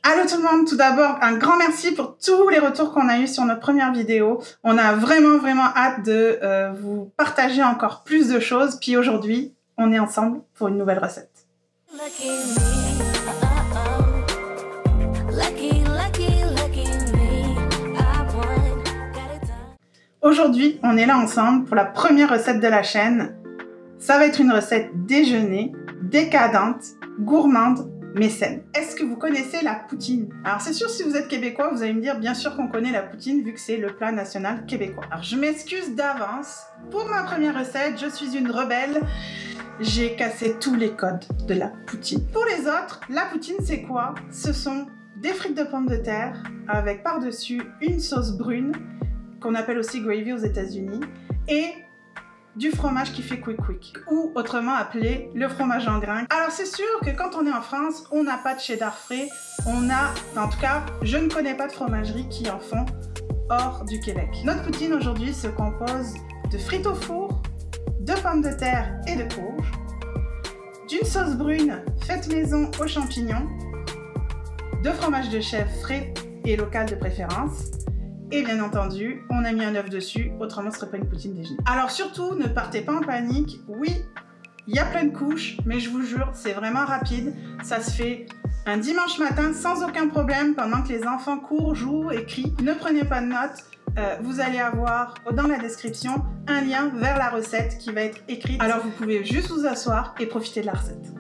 Allô tout le monde, tout d'abord un grand merci pour tous les retours qu'on a eu sur notre première vidéo. On a vraiment hâte de vous partager encore plus de choses. Puis aujourd'hui, on est ensemble pour une nouvelle recette. Aujourd'hui, on est là ensemble pour la première recette de la chaîne. Ça va être une recette déjeuner, décadente, gourmande, mais saine. Est-ce que vous connaissez la poutine? Alors c'est sûr, si vous êtes québécois, vous allez me dire bien sûr qu'on connaît la poutine vu que c'est le plat national québécois. Alors je m'excuse d'avance. Pour ma première recette, je suis une rebelle. J'ai cassé tous les codes de la poutine. Pour les autres, la poutine c'est quoi? Ce sont des frites de pommes de terre avec par-dessus une sauce brune qu'on appelle aussi gravy aux États-Unis et du fromage qui fait quick ou autrement appelé le fromage en grains. Alors c'est sûr que quand on est en France, on n'a pas de cheddar frais, en tout cas, je ne connais pas de fromagerie qui en font hors du Québec. Notre poutine aujourd'hui se compose de frites au four, de pommes de terre et de courges, d'une sauce brune faite maison aux champignons, de fromage de chèvre frais et local de préférence, et bien entendu, on a mis un œuf dessus, autrement ce serait pas une poutine déjeuner. Alors surtout, ne partez pas en panique. Oui, il y a plein de couches, mais je vous jure, c'est vraiment rapide. Ça se fait un dimanche matin sans aucun problème pendant que les enfants courent, jouent et crient. Ne prenez pas de notes. Vous allez avoir dans la description un lien vers la recette qui va être écrite. Alors vous pouvez juste vous asseoir et profiter de la recette.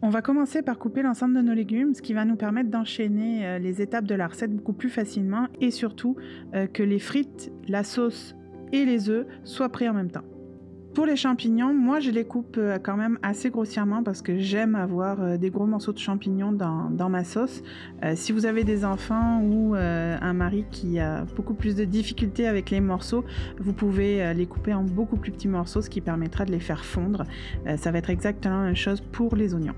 On va commencer par couper l'ensemble de nos légumes, ce qui va nous permettre d'enchaîner les étapes de la recette beaucoup plus facilement et surtout que les frites, la sauce et les œufs soient prêts en même temps. Pour les champignons, moi je les coupe quand même assez grossièrement parce que j'aime avoir des gros morceaux de champignons dans ma sauce. Si vous avez des enfants ou un mari qui a beaucoup plus de difficultés avec les morceaux, vous pouvez les couper en beaucoup plus petits morceaux, ce qui permettra de les faire fondre. Ça va être exactement la même chose pour les oignons.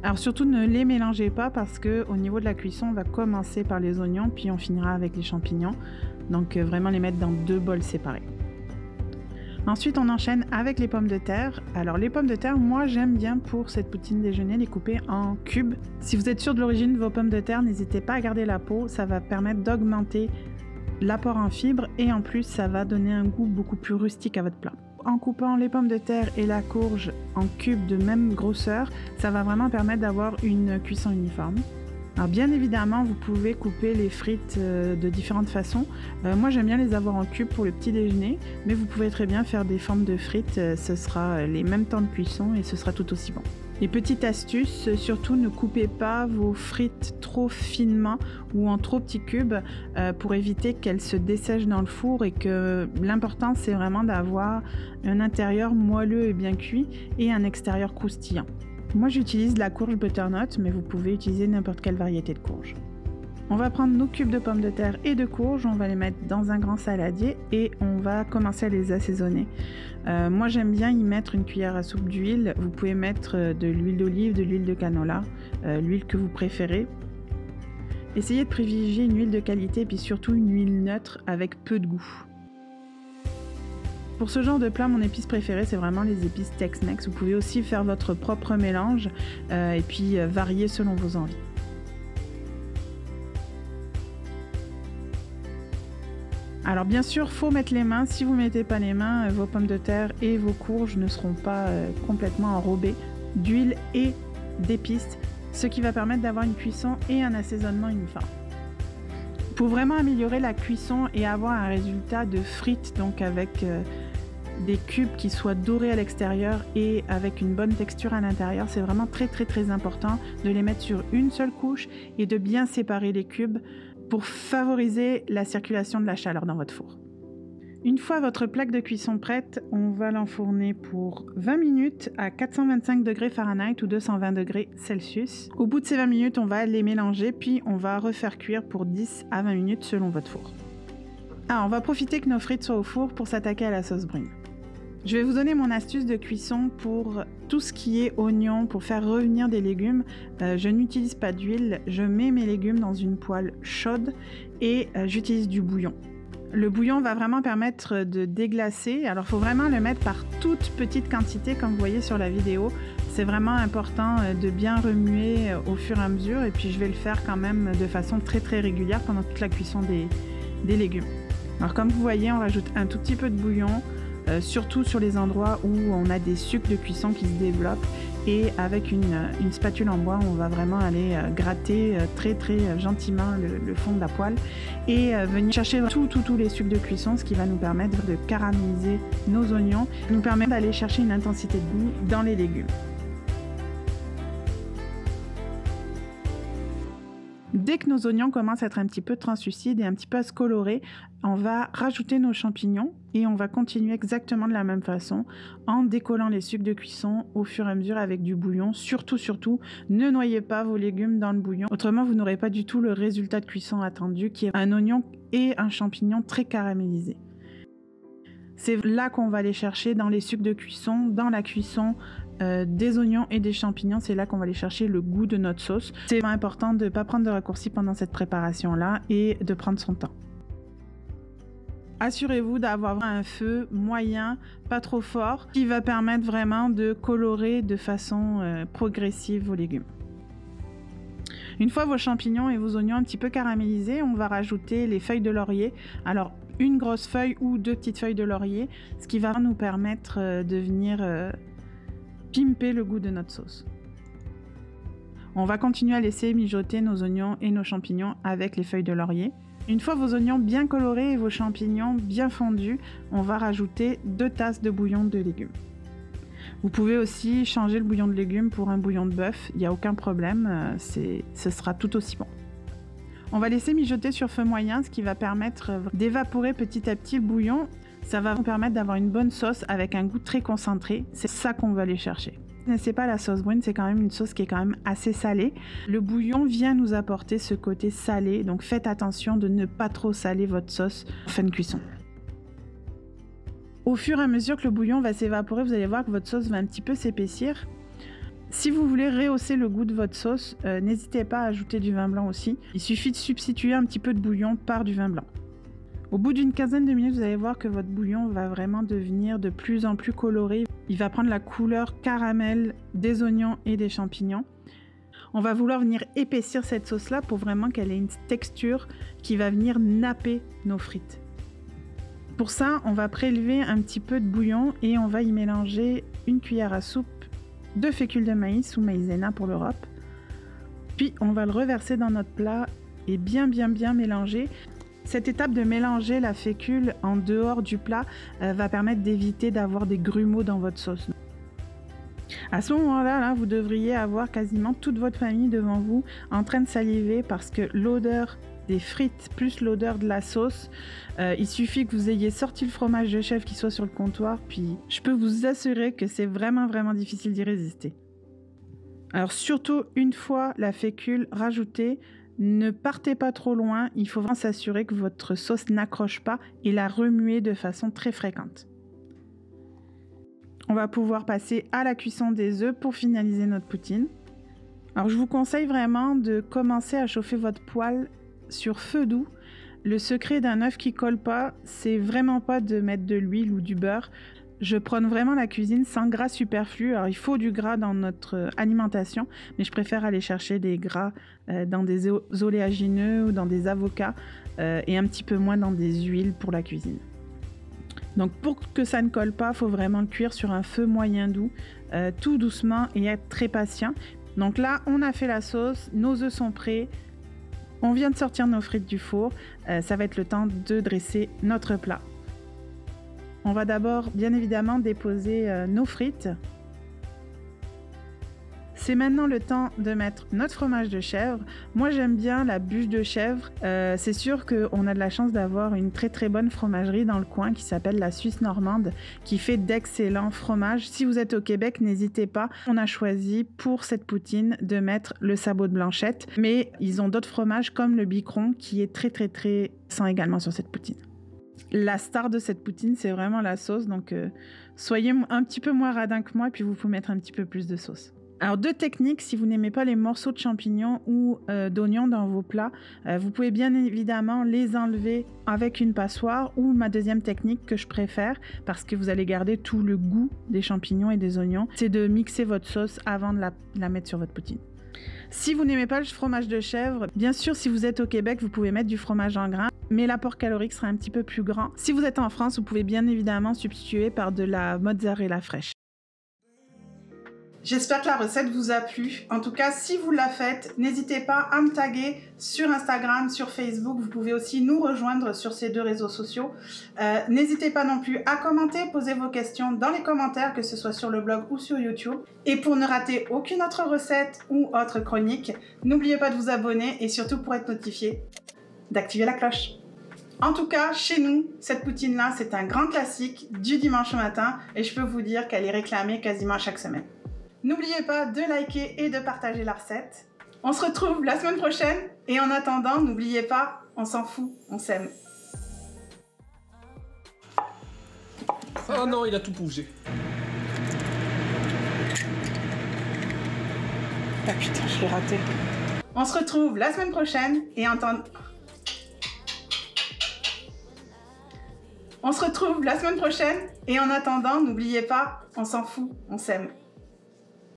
Alors surtout ne les mélangez pas parce que au niveau de la cuisson, on va commencer par les oignons puis on finira avec les champignons. Donc vraiment les mettre dans deux bols séparés. Ensuite, on enchaîne avec les pommes de terre. Alors les pommes de terre, moi j'aime bien pour cette poutine déjeuner les couper en cubes. Si vous êtes sûr de l'origine de vos pommes de terre, n'hésitez pas à garder la peau, ça va permettre d'augmenter l'apport en fibres et en plus ça va donner un goût beaucoup plus rustique à votre plat. En coupant les pommes de terre et la courge en cubes de même grosseur, ça va vraiment permettre d'avoir une cuisson uniforme. Alors bien évidemment, vous pouvez couper les frites de différentes façons. Moi, j'aime bien les avoir en cubes pour le petit déjeuner, mais vous pouvez très bien faire des formes de frites. Ce sera les mêmes temps de cuisson et ce sera tout aussi bon. Et petite astuce, surtout ne coupez pas vos frites trop finement ou en trop petits cubes pour éviter qu'elles se dessèchent dans le four et que l'important c'est vraiment d'avoir un intérieur moelleux et bien cuit et un extérieur croustillant. Moi j'utilise la courge butternut, mais vous pouvez utiliser n'importe quelle variété de courge. On va prendre nos cubes de pommes de terre et de courge, on va les mettre dans un grand saladier et on va commencer à les assaisonner. Moi j'aime bien y mettre une cuillère à soupe d'huile. Vous pouvez mettre de l'huile d'olive, de l'huile de canola, l'huile que vous préférez. Essayez de privilégier une huile de qualité et puis surtout une huile neutre avec peu de goût. Pour ce genre de plat, mon épice préférée, c'est vraiment les épices Tex-Mex. Vous pouvez aussi faire votre propre mélange et puis varier selon vos envies. Alors bien sûr, faut mettre les mains. Si vous ne mettez pas les mains, vos pommes de terre et vos courges ne seront pas complètement enrobées d'huile et d'épices, ce qui va permettre d'avoir une cuisson et un assaisonnement uniforme. Pour vraiment améliorer la cuisson et avoir un résultat de frites, donc avec des cubes qui soient dorés à l'extérieur et avec une bonne texture à l'intérieur, c'est vraiment très important de les mettre sur une seule couche et de bien séparer les cubes pour favoriser la circulation de la chaleur dans votre four. Une fois votre plaque de cuisson prête, on va l'enfourner pour 20 minutes à 425 degrés Fahrenheit ou 220 degrés Celsius. Au bout de ces 20 minutes, on va les mélanger puis on va refaire cuire pour 10 à 20 minutes selon votre four. On va profiter que nos frites soient au four pour s'attaquer à la sauce brune. Je vais vous donner mon astuce de cuisson pour tout ce qui est oignon, pour faire revenir des légumes. Je n'utilise pas d'huile, je mets mes légumes dans une poêle chaude et j'utilise du bouillon. Le bouillon va vraiment permettre de déglacer. Alors, il faut vraiment le mettre par toute petite quantité, comme vous voyez sur la vidéo. C'est vraiment important de bien remuer au fur et à mesure. Et puis, je vais le faire quand même de façon très très régulière pendant toute la cuisson des légumes. Alors, comme vous voyez, on rajoute un tout petit peu de bouillon, surtout sur les endroits où on a des sucs de cuisson qui se développent. Et avec une spatule en bois, on va vraiment aller gratter très très gentiment le fond de la poêle et venir chercher tous les sucs de cuisson, ce qui va nous permettre de caraméliser nos oignons, nous permet d'aller chercher une intensité de goût dans les légumes. Dès que nos oignons commencent à être un petit peu translucides et un petit peu à se colorer, on va rajouter nos champignons et on va continuer exactement de la même façon en décollant les sucs de cuisson au fur et à mesure avec du bouillon. Surtout, ne noyez pas vos légumes dans le bouillon. Autrement, vous n'aurez pas du tout le résultat de cuisson attendu qui est un oignon et un champignon très caramélisés. C'est là qu'on va aller chercher dans les sucs de cuisson, dans la cuisson des oignons et des champignons. C'est là qu'on va aller chercher le goût de notre sauce. C'est important de ne pas prendre de raccourcis pendant cette préparation-là et de prendre son temps. Assurez-vous d'avoir un feu moyen, pas trop fort, qui va permettre vraiment de colorer de façon progressive vos légumes. Une fois vos champignons et vos oignons un petit peu caramélisés, on va rajouter les feuilles de laurier. Alors, une grosse feuille ou 2 petites feuilles de laurier, ce qui va nous permettre de venir pimper le goût de notre sauce. On va continuer à laisser mijoter nos oignons et nos champignons avec les feuilles de laurier. Une fois vos oignons bien colorés et vos champignons bien fondus, on va rajouter 2 tasses de bouillon de légumes. Vous pouvez aussi changer le bouillon de légumes pour un bouillon de bœuf, il n'y a aucun problème, ce sera tout aussi bon. On va laisser mijoter sur feu moyen, ce qui va permettre d'évaporer petit à petit le bouillon. Ça va vous permettre d'avoir une bonne sauce avec un goût très concentré. C'est ça qu'on va aller chercher. Vous ne connaissez pas la sauce brune, c'est quand même une sauce qui est quand même assez salée. Le bouillon vient nous apporter ce côté salé, donc faites attention de ne pas trop saler votre sauce en fin de cuisson. Au fur et à mesure que le bouillon va s'évaporer, vous allez voir que votre sauce va un petit peu s'épaissir. Si vous voulez rehausser le goût de votre sauce, n'hésitez pas à ajouter du vin blanc aussi. Il suffit de substituer un petit peu de bouillon par du vin blanc. Au bout d'une quinzaine de minutes, vous allez voir que votre bouillon va vraiment devenir de plus en plus coloré. Il va prendre la couleur caramel des oignons et des champignons. On va vouloir venir épaissir cette sauce-là pour vraiment qu'elle ait une texture qui va venir napper nos frites. Pour ça, on va prélever un petit peu de bouillon et on va y mélanger une cuillère à soupe de fécule de maïs ou maïzena pour l'Europe. Puis on va le reverser dans notre plat et bien mélanger. Cette étape de mélanger la fécule en dehors du plat va permettre d'éviter d'avoir des grumeaux dans votre sauce. À ce moment-là, vous devriez avoir quasiment toute votre famille devant vous en train de saliver parce que l'odeur des frites plus l'odeur de la sauce, il suffit que vous ayez sorti le fromage de chèvre qui soit sur le comptoir, puis je peux vous assurer que c'est vraiment difficile d'y résister. Alors surtout, une fois la fécule rajoutée, ne partez pas trop loin, il faut vraiment s'assurer que votre sauce n'accroche pas et la remuer de façon très fréquente. On va pouvoir passer à la cuisson des œufs pour finaliser notre poutine. Alors je vous conseille vraiment de commencer à chauffer votre poêle sur feu doux. Le secret d'un œuf qui colle pas, c'est vraiment pas de mettre de l'huile ou du beurre. Je prône vraiment la cuisine sans gras superflu. Alors il faut du gras dans notre alimentation, mais je préfère aller chercher des gras dans des oléagineux ou dans des avocats et un petit peu moins dans des huiles pour la cuisine. Donc pour que ça ne colle pas, il faut vraiment le cuire sur un feu moyen doux, tout doucement et être très patient. Donc là, on a fait la sauce, nos œufs sont prêts. On vient de sortir nos frites du four, ça va être le temps de dresser notre plat. On va d'abord bien évidemment déposer nos frites. C'est maintenant le temps de mettre notre fromage de chèvre. Moi j'aime bien la bûche de chèvre. C'est sûr qu'on a de la chance d'avoir une très bonne fromagerie dans le coin qui s'appelle la Suisse normande, qui fait d'excellents fromages. Si vous êtes au Québec, n'hésitez pas. On a choisi pour cette poutine de mettre le sabot de blanchette, mais ils ont d'autres fromages comme le biqueron qui est très puissant également sur cette poutine. La star de cette poutine, c'est vraiment la sauce, donc soyez un petit peu moins radin que moi, puis vous pouvez mettre un petit peu plus de sauce. Alors, 2 techniques, si vous n'aimez pas les morceaux de champignons ou d'oignons dans vos plats, vous pouvez bien évidemment les enlever avec une passoire, ou ma deuxième technique que je préfère, parce que vous allez garder tout le goût des champignons et des oignons, c'est de mixer votre sauce avant de la mettre sur votre poutine. Si vous n'aimez pas le fromage de chèvre, bien sûr, si vous êtes au Québec, vous pouvez mettre du fromage en grains, mais l'apport calorique sera un petit peu plus grand. Si vous êtes en France, vous pouvez bien évidemment substituer par de la mozzarella fraîche. J'espère que la recette vous a plu. En tout cas, si vous la faites, n'hésitez pas à me taguer sur Instagram, sur Facebook. Vous pouvez aussi nous rejoindre sur ces 2 réseaux sociaux. N'hésitez pas non plus à commenter, poser vos questions dans les commentaires, que ce soit sur le blog ou sur YouTube. Et pour ne rater aucune autre recette ou autre chronique, n'oubliez pas de vous abonner et surtout, pour être notifié, d'activer la cloche. En tout cas, chez nous, cette poutine-là, c'est un grand classique du dimanche matin et je peux vous dire qu'elle est réclamée quasiment chaque semaine. N'oubliez pas de liker et de partager la recette. On se retrouve la semaine prochaine et en attendant, n'oubliez pas, on s'en fout, on s'aime. Oh non, il a tout bougé. Ah putain, je l'ai raté. On se retrouve la semaine prochaine et On se retrouve la semaine prochaine et en attendant, n'oubliez pas, on s'en fout, on s'aime.